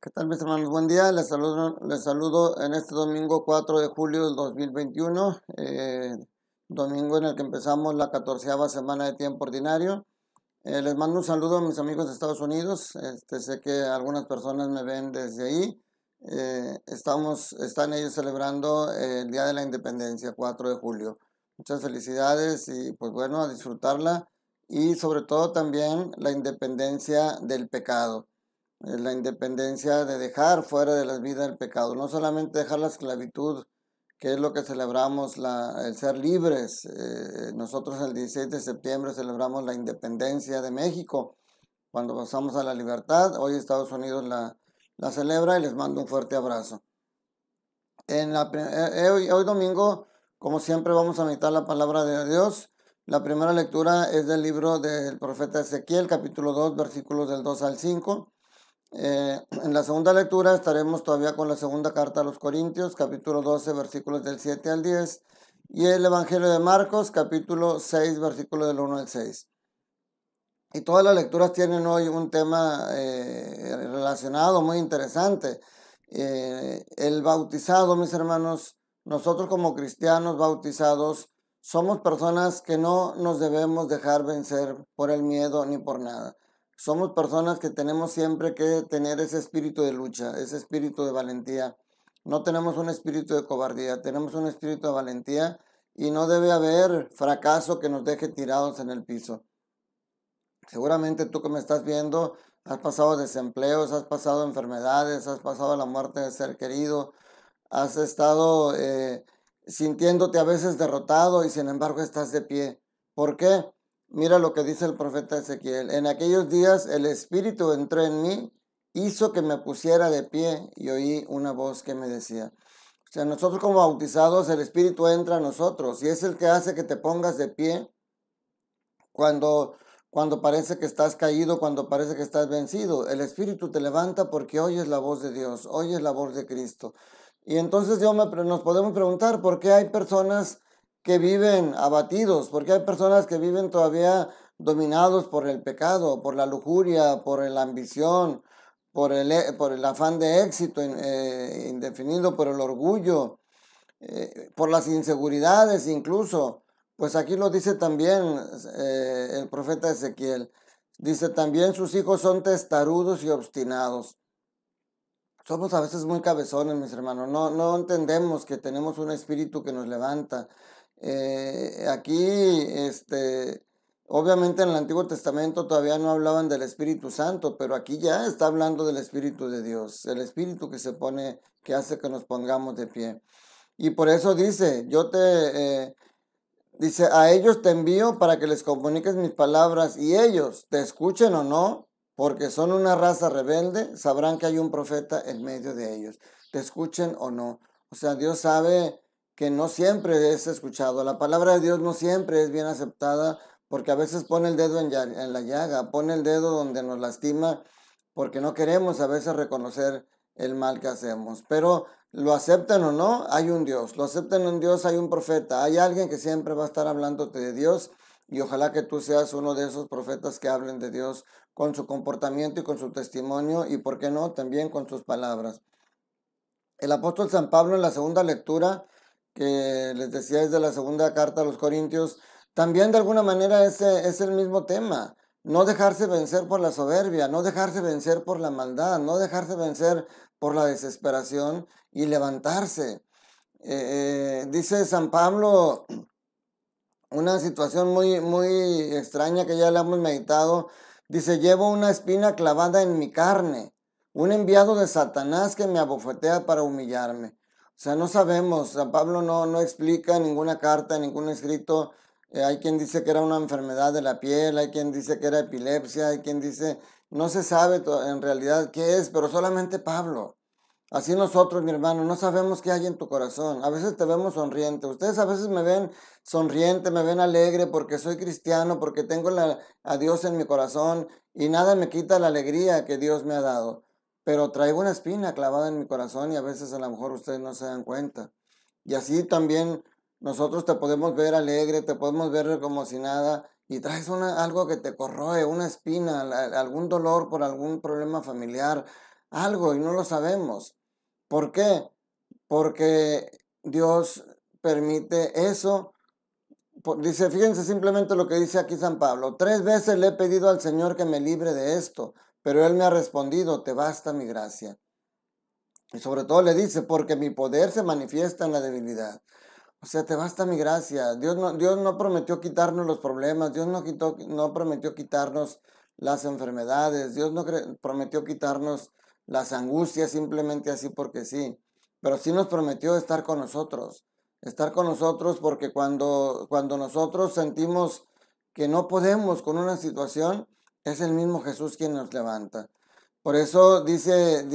¿Qué tal, mis hermanos? Buen día. Les saludo en este domingo 4 de julio del 2021, domingo en el que empezamos la 14ª semana de tiempo ordinario. Les mando un saludo a mis amigos de Estados Unidos. Sé que algunas personas me ven desde ahí. Están ellos celebrando el Día de la Independencia, 4 de julio. Muchas felicidades y pues bueno, a disfrutarla y sobre todo también la independencia del pecado. La independencia de dejar fuera de la vida el pecado, no solamente dejar la esclavitud, que es lo que celebramos, el ser libres. Nosotros el 16 de septiembre celebramos la independencia de México, cuando pasamos a la libertad. Hoy Estados Unidos la celebra y les mando un fuerte abrazo. Hoy domingo, como siempre, vamos a meditar la palabra de Dios. La primera lectura es del libro del profeta Ezequiel, capítulo 2, versículos del 2 al 5. En la segunda lectura estaremos todavía con la segunda carta a los Corintios, capítulo 12, versículos del 7 al 10, y el Evangelio de Marcos, capítulo 6, versículos del 1 al 6. Y todas las lecturas tienen hoy un tema relacionado, muy interesante. El bautizado, mis hermanos, nosotros como cristianos bautizados, somos personas que no nos debemos dejar vencer por el miedo ni por nada. Somos personas que tenemos siempre que tener ese espíritu de lucha, ese espíritu de valentía. No tenemos un espíritu de cobardía, tenemos un espíritu de valentía y no debe haber fracaso que nos deje tirados en el piso. Seguramente tú que me estás viendo, has pasado desempleos, has pasado enfermedades, has pasado la muerte de ser querido, has estado sintiéndote a veces derrotado y sin embargo estás de pie. ¿Por qué? Mira lo que dice el profeta Ezequiel. En aquellos días el Espíritu entró en mí, hizo que me pusiera de pie y oí una voz que me decía. O sea, nosotros como bautizados, el Espíritu entra a nosotros y es el que hace que te pongas de pie cuando parece que estás caído, cuando parece que estás vencido. El Espíritu te levanta porque oyes la voz de Dios, oyes la voz de Cristo. Y entonces nos podemos preguntar por qué hay personas que viven abatidos, por qué hay personas que viven todavía dominados por el pecado, por la lujuria, por la ambición, por el afán de éxito indefinido, por el orgullo, por las inseguridades incluso. Pues aquí lo dice también el profeta Ezequiel. Dice también sus hijos son testarudos y obstinados. Somos a veces muy cabezones, mis hermanos. No entendemos que tenemos un espíritu que nos levanta. Obviamente en el Antiguo Testamento todavía no hablaban del Espíritu Santo, pero aquí ya está hablando del Espíritu de Dios, el Espíritu que hace que nos pongamos de pie. Y por eso dice, a ellos te envío para que les comuniques mis palabras y ellos, te escuchen o no, porque son una raza rebelde, sabrán que hay un profeta en medio de ellos, te escuchen o no. O sea, Dios sabe que no siempre es escuchado. La palabra de Dios no siempre es bien aceptada porque a veces pone el dedo en la llaga, pone el dedo donde nos lastima porque no queremos a veces reconocer el mal que hacemos. Pero lo acepten o no, hay un Dios. Lo acepten en Dios, hay un profeta. Hay alguien que siempre va a estar hablándote de Dios y ojalá que tú seas uno de esos profetas que hablen de Dios con su comportamiento y con su testimonio y, por qué no, también con sus palabras. El apóstol San Pablo en la segunda lectura, que les decía es de la segunda carta a los Corintios, también de alguna manera es el mismo tema. No dejarse vencer por la soberbia, no dejarse vencer por la maldad, no dejarse vencer por la desesperación y levantarse. Dice San Pablo una situación muy extraña que ya la hemos meditado. Dice, llevo una espina clavada en mi carne, un enviado de Satanás que me abofetea para humillarme. O sea, no sabemos, San Pablo no explica en ninguna carta, en ningún escrito. Hay quien dice que era una enfermedad de la piel, hay quien dice que era epilepsia, hay quien dice, no se sabe en realidad qué es, pero solamente Pablo. Así nosotros, mi hermano, no sabemos qué hay en tu corazón. A veces te vemos sonriente. Ustedes a veces me ven sonriente, me ven alegre porque soy cristiano, porque tengo a Dios en mi corazón y nada me quita la alegría que Dios me ha dado. Pero traigo una espina clavada en mi corazón y a veces a lo mejor ustedes no se dan cuenta. Y así también nosotros te podemos ver alegre, te podemos ver como si nada y traes algo que te corroe, una espina, algún dolor por algún problema familiar, algo y no lo sabemos. ¿Por qué? Porque Dios permite eso. Dice, fíjense simplemente lo que dice aquí San Pablo. 3 veces le he pedido al Señor que me libre de esto, pero Él me ha respondido, te basta mi gracia. Y sobre todo le dice, porque mi poder se manifiesta en la debilidad. O sea, te basta mi gracia. Dios no prometió quitarnos los problemas, Dios no prometió quitarnos las enfermedades, Dios no prometió quitarnos las angustias simplemente así porque sí. Pero sí nos prometió estar con nosotros porque cuando nosotros sentimos que no podemos con una situación, es el mismo Jesús quien nos levanta. Por eso dice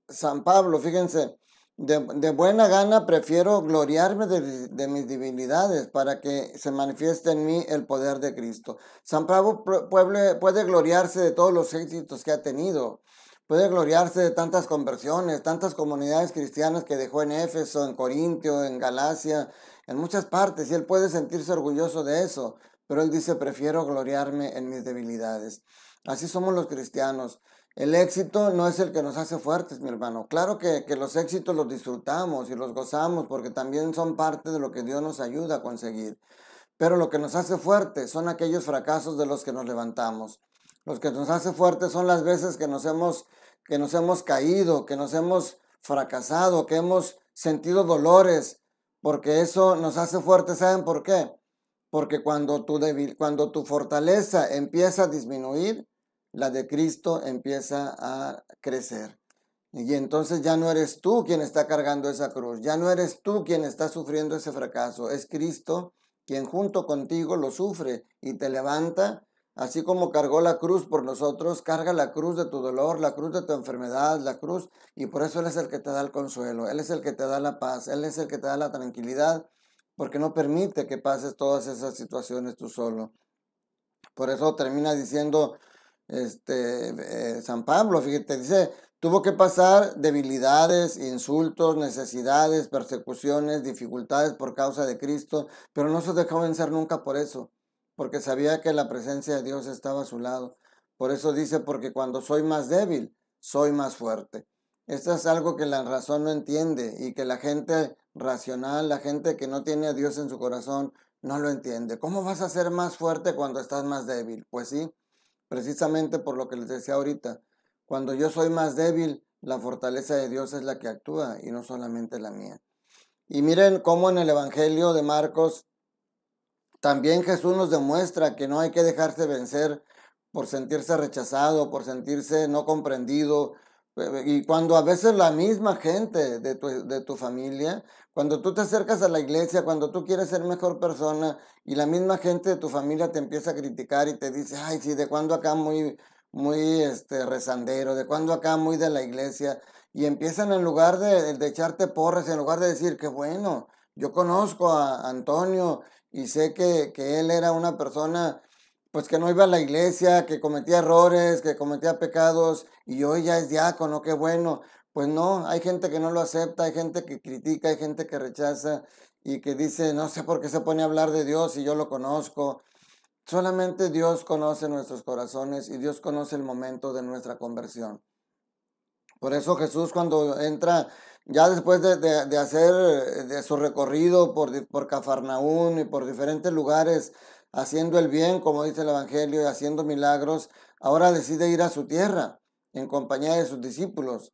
San Pablo, fíjense, de buena gana prefiero gloriarme de mis debilidades para que se manifieste en mí el poder de Cristo. San Pablo puede gloriarse de todos los éxitos que ha tenido, puede gloriarse de tantas conversiones, tantas comunidades cristianas que dejó en Éfeso, en Corintio, en Galacia, en muchas partes, y él puede sentirse orgulloso de eso, pero él dice, prefiero gloriarme en mis debilidades. Así somos los cristianos. El éxito no es el que nos hace fuertes, mi hermano. Claro que los éxitos los disfrutamos y los gozamos porque también son parte de lo que Dios nos ayuda a conseguir. Pero lo que nos hace fuertes son aquellos fracasos de los que nos levantamos. Los que nos hace fuertes son las veces que nos hemos caído, que nos hemos fracasado, que hemos sentido dolores, porque eso nos hace fuertes. ¿Saben por qué? Porque cuando tu fortaleza empieza a disminuir, la de Cristo empieza a crecer. Y entonces ya no eres tú quien está cargando esa cruz, ya no eres tú quien está sufriendo ese fracaso, es Cristo quien junto contigo lo sufre y te levanta, así como cargó la cruz por nosotros, carga la cruz de tu dolor, la cruz de tu enfermedad, la cruz, y por eso Él es el que te da el consuelo, Él es el que te da la paz, Él es el que te da la tranquilidad, porque no permite que pases todas esas situaciones tú solo. Por eso termina diciendo San Pablo, fíjate, dice, tuvo que pasar debilidades, insultos, necesidades, persecuciones, dificultades por causa de Cristo, pero no se dejó vencer nunca por eso, porque sabía que la presencia de Dios estaba a su lado. Por eso dice, porque cuando soy más débil, soy más fuerte. Esto es algo que la razón no entiende y que la gente racional, la gente que no tiene a Dios en su corazón, no lo entiende. ¿Cómo vas a ser más fuerte cuando estás más débil? Pues sí, precisamente por lo que les decía ahorita. Cuando yo soy más débil, la fortaleza de Dios es la que actúa y no solamente la mía. Y miren cómo en el Evangelio de Marcos también Jesús nos demuestra que no hay que dejarse vencer por sentirse rechazado, por sentirse no comprendido. Y cuando a veces la misma gente de tu familia, cuando tú te acercas a la iglesia, cuando tú quieres ser mejor persona y la misma gente de tu familia te empieza a criticar y te dice, ay, sí, de cuando acá muy rezandero, de cuando acá muy de la iglesia. Y empiezan en lugar de echarte porras, en lugar de decir, qué bueno, yo conozco a Antonio y sé que él era una persona pues que no iba a la iglesia, que cometía errores, que cometía pecados y hoy ya es diácono, qué bueno. Pues no, hay gente que no lo acepta, hay gente que critica, hay gente que rechaza y que dice, no sé por qué se pone a hablar de Dios y yo lo conozco. Solamente Dios conoce nuestros corazones y Dios conoce el momento de nuestra conversión. Por eso Jesús cuando entra, ya después de hacer de su recorrido por Cafarnaún y por diferentes lugares, haciendo el bien, como dice el Evangelio, y haciendo milagros, ahora decide ir a su tierra en compañía de sus discípulos.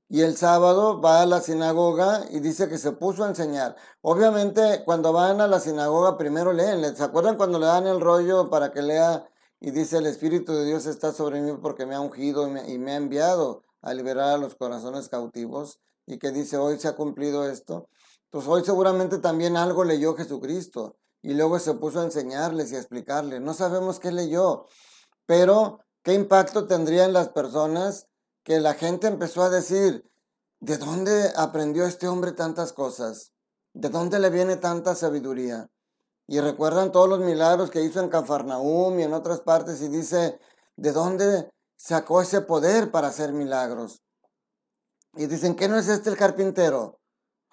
Y el sábado va a la sinagoga y dice que se puso a enseñar. Obviamente, cuando van a la sinagoga, primero leen. ¿Se acuerdan cuando le dan el rollo para que lea? Y dice, el Espíritu de Dios está sobre mí porque me ha ungido y me ha enviado a liberar a los corazones cautivos. Y que dice, hoy se ha cumplido esto. Pues hoy seguramente también algo leyó Jesucristo. Y luego se puso a enseñarles y a explicarles. No sabemos qué leyó, pero qué impacto tendría en las personas que la gente empezó a decir, ¿de dónde aprendió este hombre tantas cosas? ¿De dónde le viene tanta sabiduría? Y recuerdan todos los milagros que hizo en Cafarnaúm y en otras partes y dice, ¿de dónde sacó ese poder para hacer milagros? Y dicen, ¿qué no es este el carpintero?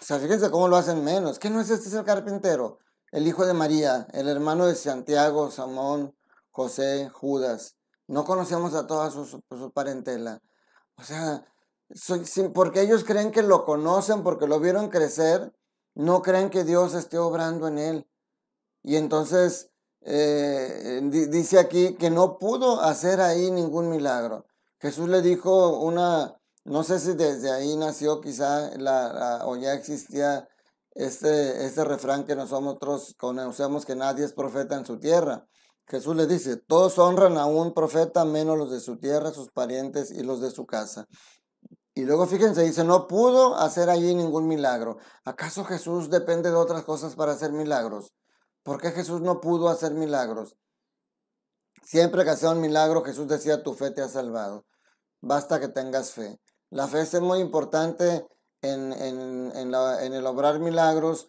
O sea, fíjense cómo lo hacen menos. ¿Qué no es este el carpintero? El hijo de María, el hermano de Santiago, Simón, José, Judas. No conocemos a toda su parentela. O sea, porque ellos creen que lo conocen, porque lo vieron crecer, no creen que Dios esté obrando en él. Y entonces dice aquí que no pudo hacer ahí ningún milagro. Jesús le dijo no sé si desde ahí nació quizá o ya existía este refrán que nosotros conocemos, que nadie es profeta en su tierra. Jesús le dice, todos honran a un profeta menos los de su tierra, sus parientes y los de su casa. Y luego fíjense, dice, no pudo hacer allí ningún milagro. ¿Acaso Jesús depende de otras cosas para hacer milagros? ¿Por qué Jesús no pudo hacer milagros? Siempre que hacía un milagro, Jesús decía, tu fe te ha salvado. Basta que tengas fe. La fe es muy importante en el obrar milagros,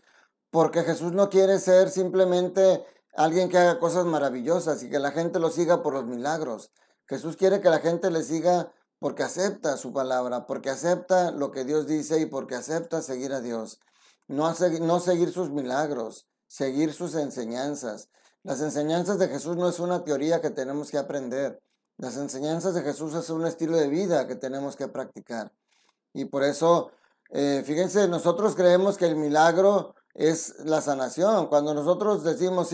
porque Jesús no quiere ser simplemente alguien que haga cosas maravillosas y que la gente lo siga por los milagros. Jesús quiere que la gente le siga porque acepta su palabra, porque acepta lo que Dios dice y porque acepta seguir a Dios. No seguir sus milagros, seguir sus enseñanzas. Las enseñanzas de Jesús no es una teoría que tenemos que aprender. Las enseñanzas de Jesús es un estilo de vida que tenemos que practicar. Y por eso, fíjense, nosotros creemos que el milagro es la sanación. Cuando nosotros decimos,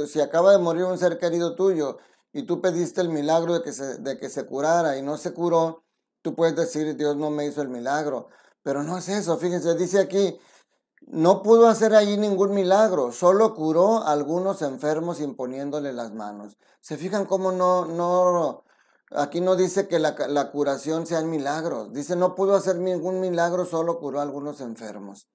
si acaba de morir un ser querido tuyo y tú pediste el milagro de que se curara y no se curó, tú puedes decir, Dios no me hizo el milagro. Pero no es eso, fíjense, dice aquí, no pudo hacer allí ningún milagro, solo curó a algunos enfermos imponiéndole las manos. ¿Se fijan cómo aquí no dice que la curación sean milagros? Dice, no pudo hacer ningún milagro, solo curó a algunos enfermos.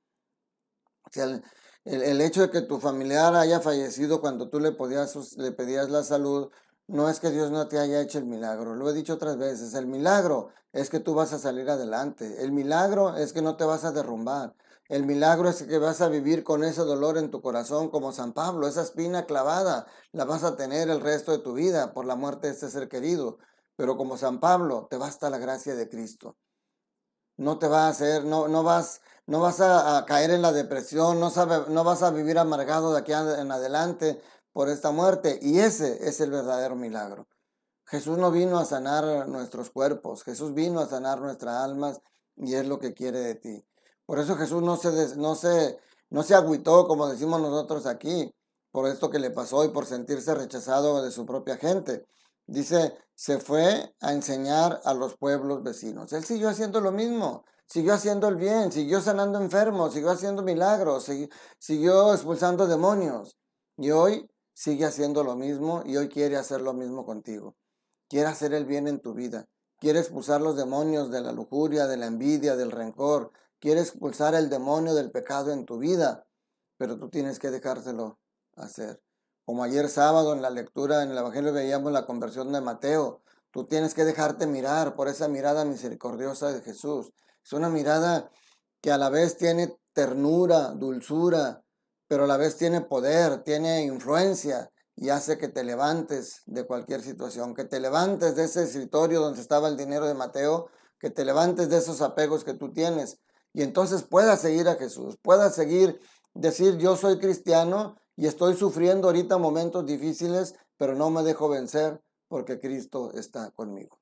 O sea, el hecho de que tu familiar haya fallecido cuando tú le pedías la salud, no es que Dios no te haya hecho el milagro. Lo he dicho otras veces, el milagro es que tú vas a salir adelante. El milagro es que no te vas a derrumbar. El milagro es que vas a vivir con ese dolor en tu corazón como San Pablo. Esa espina clavada la vas a tener el resto de tu vida por la muerte de este ser querido. Pero como San Pablo, te basta la gracia de Cristo. No te va a hacer, no vas a caer en la depresión, no vas a vivir amargado de aquí en adelante por esta muerte. Y ese es el verdadero milagro. Jesús no vino a sanar nuestros cuerpos, Jesús vino a sanar nuestras almas y es lo que quiere de ti. Por eso Jesús no se agüitó, como decimos nosotros aquí, por esto que le pasó y por sentirse rechazado de su propia gente. Dice, se fue a enseñar a los pueblos vecinos. Él siguió haciendo lo mismo, siguió haciendo el bien, siguió sanando enfermos, siguió haciendo milagros, siguió expulsando demonios. Y hoy sigue haciendo lo mismo y hoy quiere hacer lo mismo contigo. Quiere hacer el bien en tu vida. Quiere expulsar los demonios de la lujuria, de la envidia, del rencor. Quiere expulsar el demonio del pecado en tu vida. Pero tú tienes que dejárselo hacer. Como ayer sábado en la lectura en el Evangelio veíamos la conversión de Mateo. Tú tienes que dejarte mirar por esa mirada misericordiosa de Jesús. Es una mirada que a la vez tiene ternura, dulzura, pero a la vez tiene poder, tiene influencia y hace que te levantes de cualquier situación, que te levantes de ese escritorio donde estaba el dinero de Mateo, que te levantes de esos apegos que tú tienes y entonces puedas seguir a Jesús, puedas seguir, decir yo soy cristiano y estoy sufriendo ahorita momentos difíciles, pero no me dejo vencer porque Cristo está conmigo.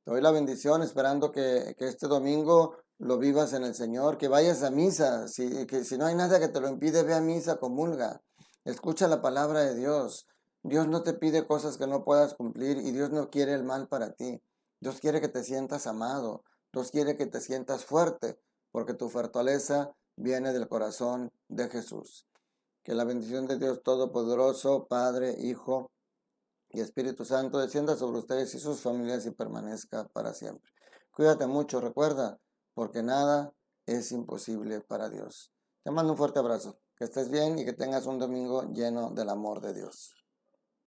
Te doy la bendición esperando que este domingo lo vivas en el Señor, que vayas a misa, que si no hay nada que te lo impide, ve a misa, comulga, escucha la palabra de Dios. Dios no te pide cosas que no puedas cumplir y Dios no quiere el mal para ti. Dios quiere que te sientas amado, Dios quiere que te sientas fuerte, porque tu fortaleza viene del corazón de Jesús. Que la bendición de Dios Todopoderoso, Padre, Hijo y Espíritu Santo descienda sobre ustedes y sus familias y permanezca para siempre. Cuídate mucho, recuerda, porque nada es imposible para Dios. Te mando un fuerte abrazo, que estés bien y que tengas un domingo lleno del amor de Dios.